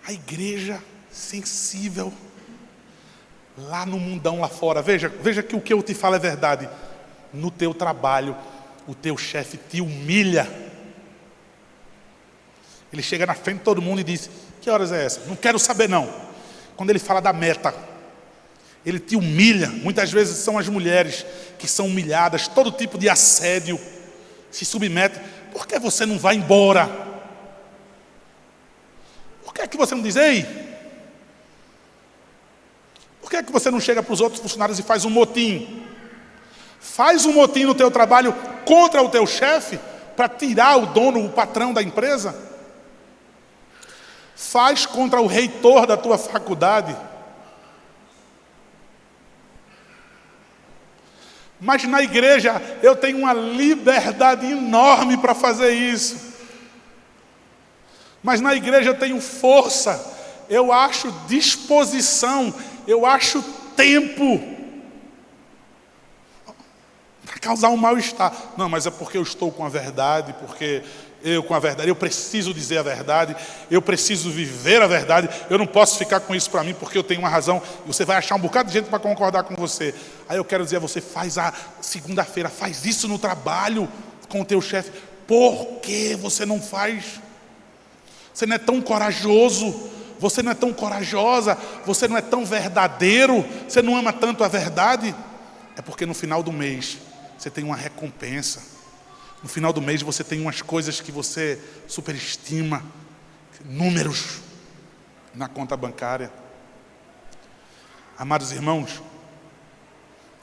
A igreja sensível lá no mundão lá fora. Veja que o que eu te falo é verdade. No teu trabalho, o teu chefe te humilha. Ele chega na frente de todo mundo e diz: que horas é essa? Não quero saber não. Quando ele fala da meta, ele te humilha. Muitas vezes são as mulheres que são humilhadas, todo tipo de assédio, se submetem. Por que você não vai embora? Por que você não diz: ei? Por que você não chega para os outros funcionários e faz um motim? Faz um motim no teu trabalho contra o teu chefe para tirar o dono, o patrão da empresa? Faz contra o reitor da tua faculdade. Mas na igreja eu tenho uma liberdade enorme para fazer isso. Mas na igreja eu tenho força, eu acho disposição, eu acho tempo para causar um mal-estar. Não, mas é porque eu estou com a verdade, porque com a verdade, eu preciso dizer a verdade, eu preciso viver a verdade, eu não posso ficar com isso para mim porque eu tenho uma razão, e você vai achar um bocado de gente para concordar com você. Aí eu quero dizer a você: faz a segunda-feira, faz isso no trabalho com o teu chefe. Por que você não faz? Você não é tão corajoso? você não é tão corajosa, você não é tão verdadeiro, você não ama tanto a verdade. É porque no final do mês você tem uma recompensa. No final do mês você tem umas coisas que você superestima, números na conta bancária. Amados irmãos,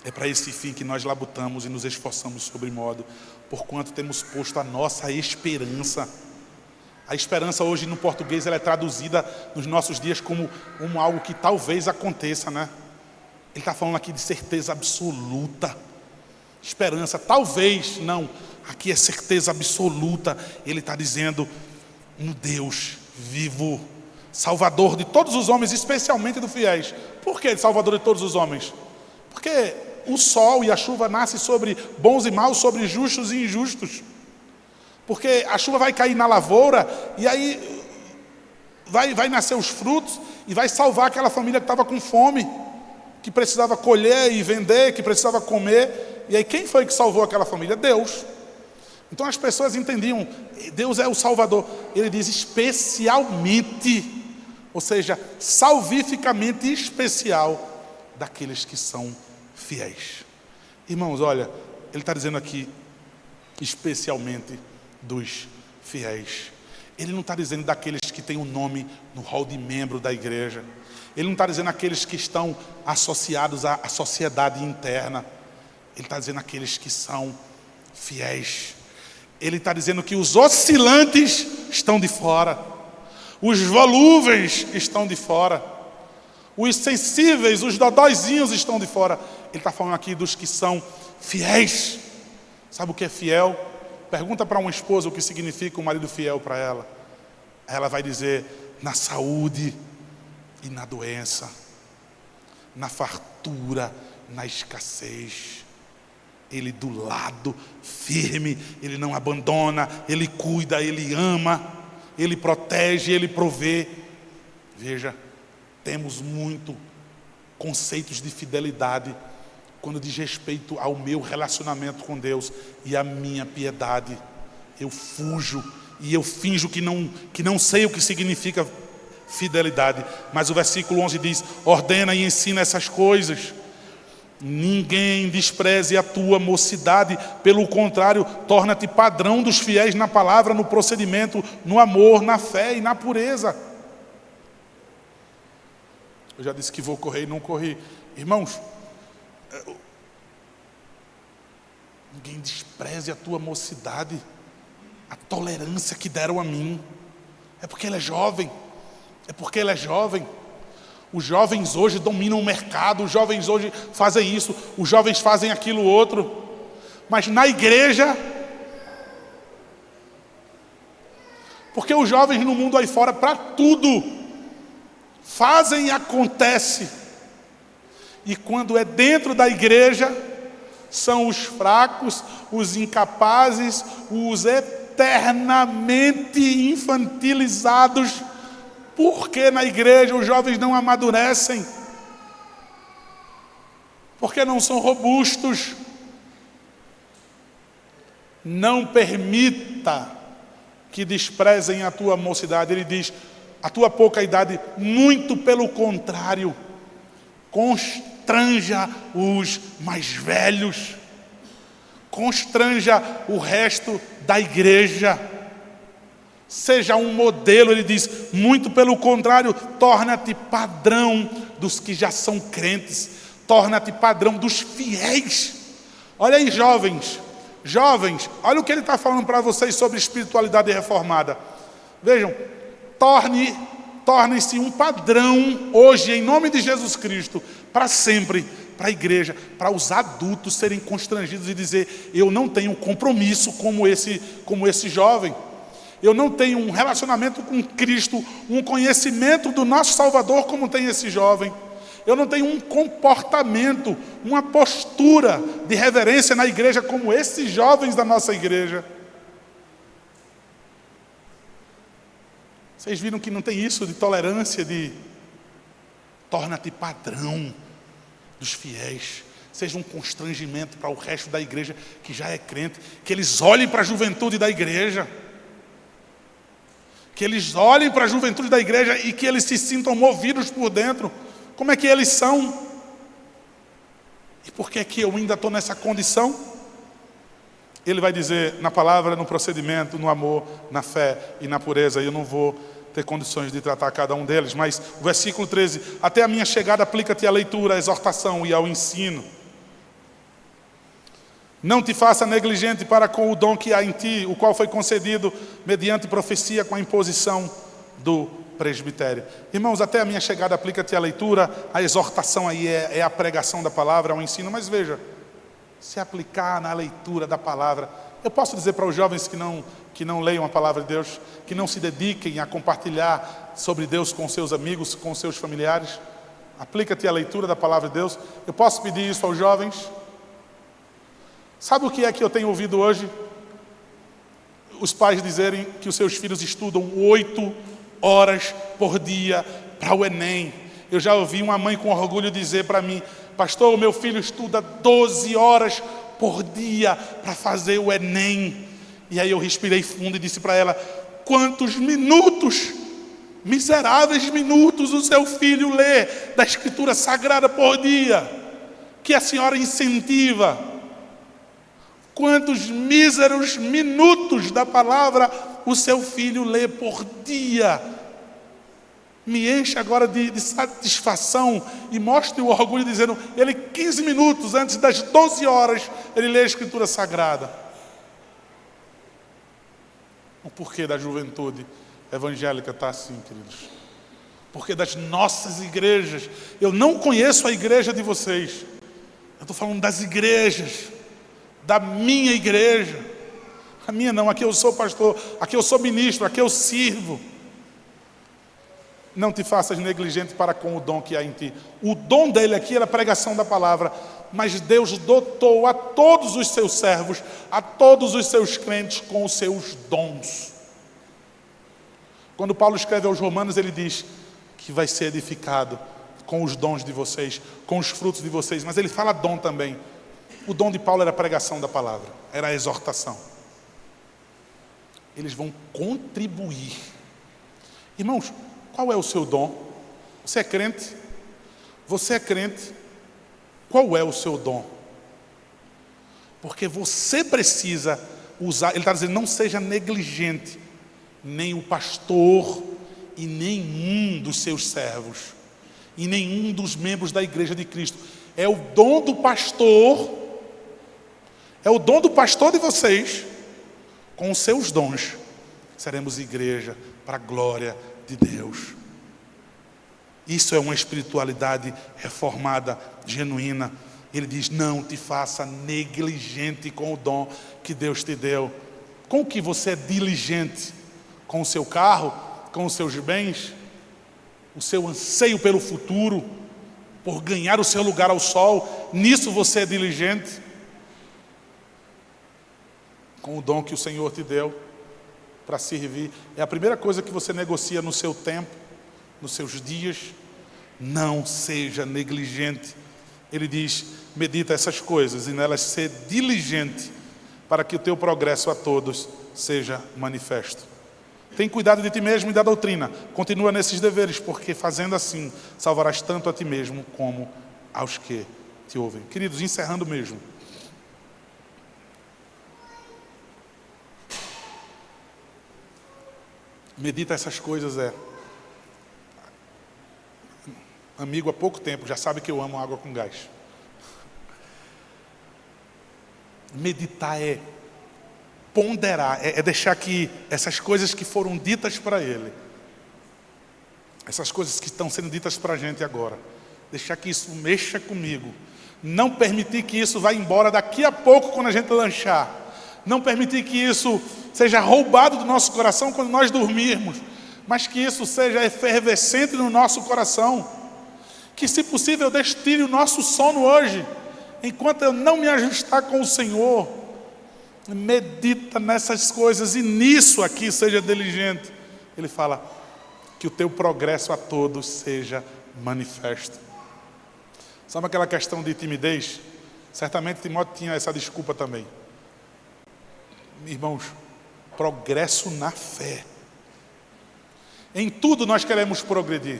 é para esse fim que nós labutamos e nos esforçamos sobremodo, porquanto temos posto a nossa esperança. A esperança hoje no português ela é traduzida nos nossos dias como algo que talvez aconteça, né? Ele está falando aqui de certeza absoluta. Esperança, talvez, não. Aqui é certeza absoluta. Ele está dizendo no Deus vivo, Salvador de todos os homens, especialmente dos fiéis. Por que Salvador de todos os homens? Porque o sol e a chuva nascem sobre bons e maus, sobre justos e injustos. Porque a chuva vai cair na lavoura e aí vai nascer os frutos e vai salvar aquela família que estava com fome, que precisava colher e vender, que precisava comer. E aí quem foi que salvou aquela família? Deus. Então as pessoas entendiam, Deus é o Salvador. Ele diz especialmente, ou seja, salvificamente especial daqueles que são fiéis. Irmãos, olha, ele está dizendo aqui especialmente dos fiéis. Ele não está dizendo daqueles que têm o nome no hall de membro da igreja. Ele não está dizendo aqueles que estão associados à sociedade interna. Ele está dizendo aqueles que são fiéis. Ele está dizendo que os oscilantes estão de fora, os volúveis estão de fora, os sensíveis, os dodóizinhos estão de fora. Ele está falando aqui dos que são fiéis. Sabe o que é fiel? Pergunta para uma esposa o que significa um marido fiel para ela. Ela vai dizer: na saúde e na doença, na fartura, na escassez. Ele do lado, firme, ele não abandona, ele cuida, ele ama, ele protege, ele provê. Veja, temos muito conceitos de fidelidade quando diz respeito ao meu relacionamento com Deus e à minha piedade. Eu fujo e eu finjo que não sei o que significa fidelidade. Mas o versículo 11 diz: ordena e ensina essas coisas. Ninguém despreze a tua mocidade, pelo contrário, torna-te padrão dos fiéis na palavra, no procedimento, no amor, na fé e na pureza. Eu já disse que vou correr e não corri. Irmãos, ninguém despreze a tua mocidade, a tolerância que deram a mim. É porque ele é jovem, é porque ele é jovem. Os jovens hoje dominam o mercado, os jovens hoje fazem isso, os jovens fazem aquilo outro. Mas na igreja, porque os jovens no mundo aí fora, para tudo, fazem e acontece. E quando é dentro da igreja, são os fracos, os incapazes, os eternamente infantilizados. Porque na igreja os jovens não amadurecem? Porque não são robustos. Não permita que desprezem a tua mocidade. Ele diz, a tua pouca idade, muito pelo contrário, constranja os mais velhos, constranja o resto da igreja. Seja um modelo, ele diz, muito pelo contrário, torna-te padrão dos que já são crentes, torna-te padrão dos fiéis. Olha aí, jovens, olha o que ele está falando para vocês sobre espiritualidade reformada. Vejam, torne-se um padrão hoje, em nome de Jesus Cristo, para sempre, para a igreja, para os adultos serem constrangidos e dizer: eu não tenho um compromisso como esse jovem. Eu não tenho um relacionamento com Cristo, um conhecimento do nosso Salvador como tem esse jovem. Eu não tenho um comportamento, uma postura de reverência na igreja como esses jovens da nossa igreja. Vocês viram que não tem isso de tolerância, de torna-te padrão dos fiéis. Seja um constrangimento para o resto da igreja que já é crente, que eles olhem para a juventude da igreja, Que eles olhem para a juventude da igreja e que eles se sintam movidos por dentro. Como é que eles são? E por que é que eu ainda estou nessa condição? Ele vai dizer na palavra, no procedimento, no amor, na fé e na pureza. E eu não vou ter condições de tratar cada um deles. Mas o versículo 13: até a minha chegada aplica-te à leitura, à exortação e ao ensino. Não te faça negligente para com o dom que há em ti, o qual foi concedido mediante profecia com a imposição do presbitério. Irmãos, até a minha chegada aplica-te à leitura, a exortação aí é a pregação da palavra, ao ensino. Mas veja, se aplicar na leitura da palavra, eu posso dizer para os jovens que não leiam a palavra de Deus, que não se dediquem a compartilhar sobre Deus com seus amigos, com seus familiares, aplica-te à leitura da palavra de Deus. Eu posso pedir isso aos jovens? Sabe o que é que eu tenho ouvido hoje? Os pais dizerem que os seus filhos estudam 8 horas por dia para o Enem. Eu já ouvi uma mãe com orgulho dizer para mim: pastor, o meu filho estuda 12 horas por dia para fazer o Enem. E aí eu respirei fundo e disse para ela: quantos minutos, miseráveis minutos, o seu filho lê da Escritura Sagrada por dia, que a senhora incentiva? Quantos míseros minutos da palavra o seu filho lê por dia? Me enche agora de satisfação e mostre o orgulho dizendo: ele 15 minutos antes das 12 horas, ele lê a Escritura Sagrada. O porquê da juventude evangélica está assim, queridos? Porque das nossas igrejas, eu não conheço a igreja de vocês, eu estou falando das igrejas, da minha igreja. A minha não, aqui eu sou pastor, aqui eu sou ministro, aqui eu sirvo. Não te faças negligente para com o dom que há em ti. O dom dele aqui era a pregação da palavra, mas Deus dotou a todos os seus servos, a todos os seus crentes com os seus dons. Quando Paulo escreve aos Romanos, ele diz que vai ser edificado com os dons de vocês, com os frutos de vocês, mas ele fala dom também. O dom de Paulo era a pregação da palavra, era a exortação. Eles vão contribuir. Irmãos, qual é o seu dom? Você é crente? Você é crente? Qual é o seu dom? Porque você precisa usar, ele está dizendo, não seja negligente, nem o pastor e nenhum dos seus servos, e nenhum dos membros da igreja de Cristo. É o dom do pastor. É o dom do pastor de vocês. Com os seus dons, seremos igreja para a glória de Deus. Isso é uma espiritualidade reformada, genuína. Ele diz: não te faça negligente com o dom que Deus te deu. Com o que você é diligente? Com o seu carro? Com os seus bens? O seu anseio pelo futuro? Por ganhar o seu lugar ao sol? Nisso você é diligente? Com o dom que o Senhor te deu para servir. É a primeira coisa que você negocia no seu tempo, nos seus dias. Não seja negligente. Ele diz: medita essas coisas e nelas ser diligente, para que o teu progresso a todos seja manifesto. Tem cuidado de ti mesmo e da doutrina. Continua nesses deveres, porque fazendo assim, salvarás tanto a ti mesmo como aos que te ouvem. Queridos, encerrando mesmo. Medita essas coisas, amigo há pouco tempo, já sabe que eu amo água com gás. Meditar é ponderar, é deixar que essas coisas que foram ditas para ele, essas coisas que estão sendo ditas para a gente agora, deixar que isso mexa comigo, não permitir que isso vá embora daqui a pouco quando a gente lanchar, não permitir que isso seja roubado do nosso coração quando nós dormirmos, mas que isso seja efervescente no nosso coração, que se possível destile o nosso sono hoje, enquanto eu não me ajustar com o Senhor. Medita nessas coisas e nisso aqui seja diligente. Ele fala que o teu progresso a todos seja manifesto. Sabe aquela questão de timidez? Certamente Timóteo tinha essa desculpa também. Irmãos, progresso na fé. Em tudo nós queremos progredir.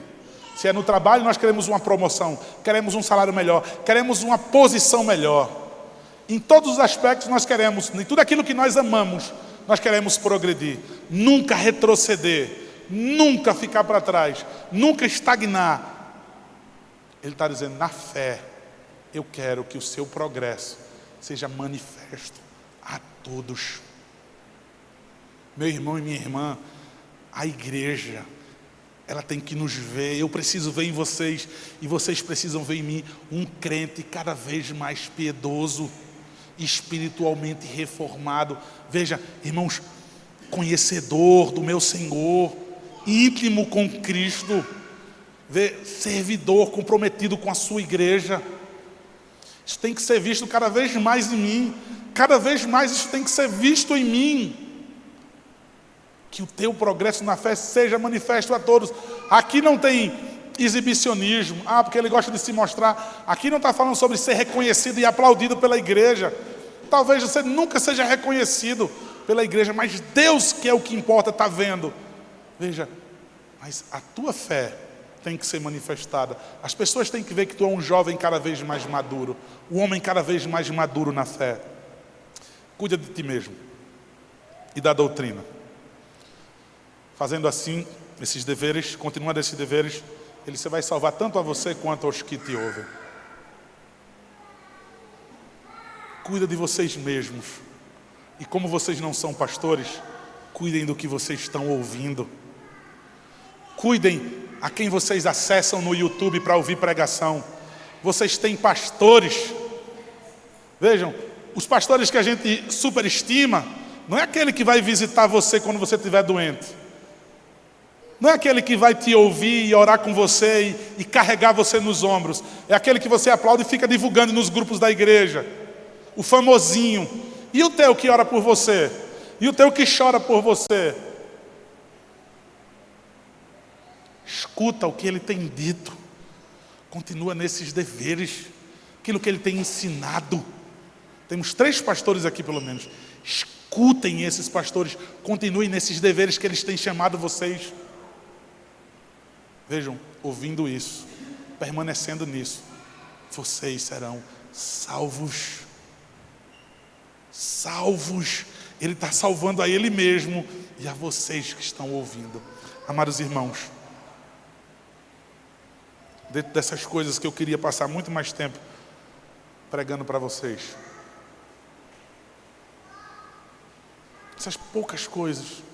Se é no trabalho, nós queremos uma promoção, queremos um salário melhor, queremos uma posição melhor. Em todos os aspectos nós queremos, em tudo aquilo que nós amamos, nós queremos progredir. Nunca retroceder, nunca ficar para trás, nunca estagnar. Ele está dizendo, na fé, eu quero que o seu progresso seja manifesto a todos. Meu irmão e minha irmã, a igreja, ela tem que nos ver. Eu preciso ver em vocês, e vocês precisam ver em mim, um crente cada vez mais piedoso, espiritualmente reformado. Veja, irmãos, conhecedor do meu Senhor, íntimo com Cristo, servidor comprometido com a sua igreja. Isso tem que ser visto cada vez mais em mim. Cada vez mais isso tem que ser visto em mim. Que o teu progresso na fé seja manifesto a todos. Aqui não tem exibicionismo, porque ele gosta de se mostrar. Aqui não está falando sobre ser reconhecido e aplaudido pela igreja. Talvez você nunca seja reconhecido pela igreja, mas Deus, que é o que importa, está vendo. Veja, mas a tua fé tem que ser manifestada. As pessoas têm que ver que tu é um jovem cada vez mais maduro, um homem cada vez mais maduro na fé. Cuida de ti mesmo e da doutrina. Fazendo assim, esses deveres, continuando esses deveres, você vai salvar tanto a você quanto aos que te ouvem. Cuida de vocês mesmos. E como vocês não são pastores, cuidem do que vocês estão ouvindo. Cuidem a quem vocês acessam no YouTube para ouvir pregação. Vocês têm pastores. Vejam, os pastores que a gente superestima, não é aquele que vai visitar você quando você estiver doente. Não é aquele que vai te ouvir e orar com você e carregar você nos ombros. É aquele que você aplaude e fica divulgando nos grupos da igreja. O famosinho. E o teu que ora por você? E o teu que chora por você? Escuta o que ele tem dito. Continua nesses deveres. Aquilo que ele tem ensinado. Temos 3 pastores aqui pelo menos. Escutem esses pastores. Continuem nesses deveres que eles têm chamado vocês. Vejam, ouvindo isso, permanecendo nisso, vocês serão salvos. Salvos. Ele está salvando a Ele mesmo e a vocês que estão ouvindo. Amados irmãos, dentro dessas coisas que eu queria passar muito mais tempo pregando para vocês, essas poucas coisas,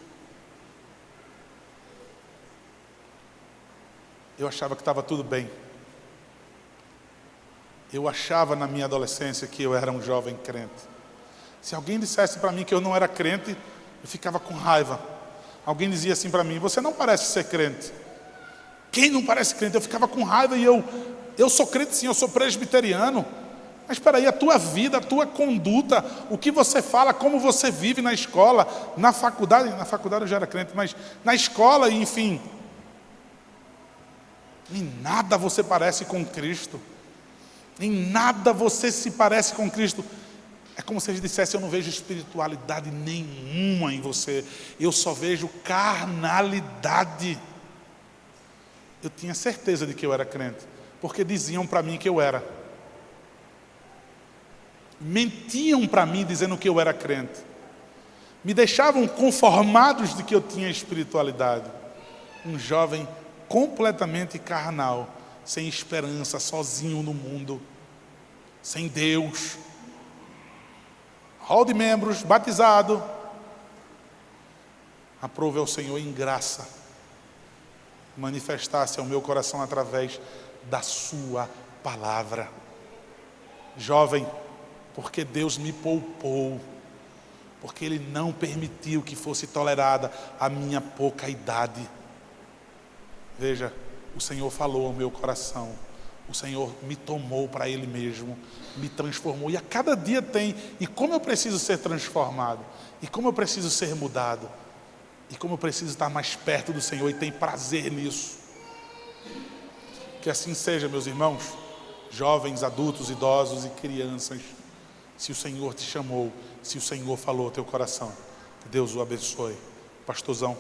eu achava que estava tudo bem. Eu achava na minha adolescência que eu era um jovem crente. Se alguém dissesse para mim que eu não era crente, eu ficava com raiva. Alguém dizia assim para mim, você não parece ser crente. Quem não parece crente? Eu ficava com raiva e eu sou crente sim, eu sou presbiteriano. Mas espera aí, a tua vida, a tua conduta, o que você fala, como você vive na escola, na faculdade eu já era crente, mas na escola, enfim. Em nada você parece com Cristo. Em nada você se parece com Cristo. É como se eles dissessem, eu não vejo espiritualidade nenhuma em você. Eu só vejo carnalidade. Eu tinha certeza de que eu era crente, porque diziam para mim que eu era. Mentiam para mim dizendo que eu era crente. Me deixavam conformados de que eu tinha espiritualidade. Um jovem completamente carnal, sem esperança, sozinho no mundo, sem Deus. Hall de membros, batizado. Aprove ao Senhor em graça manifestar-se ao meu coração através da sua palavra. Jovem, porque Deus me poupou, porque Ele não permitiu que fosse tolerada a minha pouca idade. Veja, o Senhor falou ao meu coração, o Senhor me tomou para Ele mesmo, me transformou, e a cada dia tem, e como eu preciso ser transformado, e como eu preciso ser mudado, e como eu preciso estar mais perto do Senhor, e tem prazer nisso. Que assim seja, meus irmãos, jovens, adultos, idosos e crianças. Se o Senhor te chamou, se o Senhor falou ao teu coração, Deus o abençoe. Pastorzão.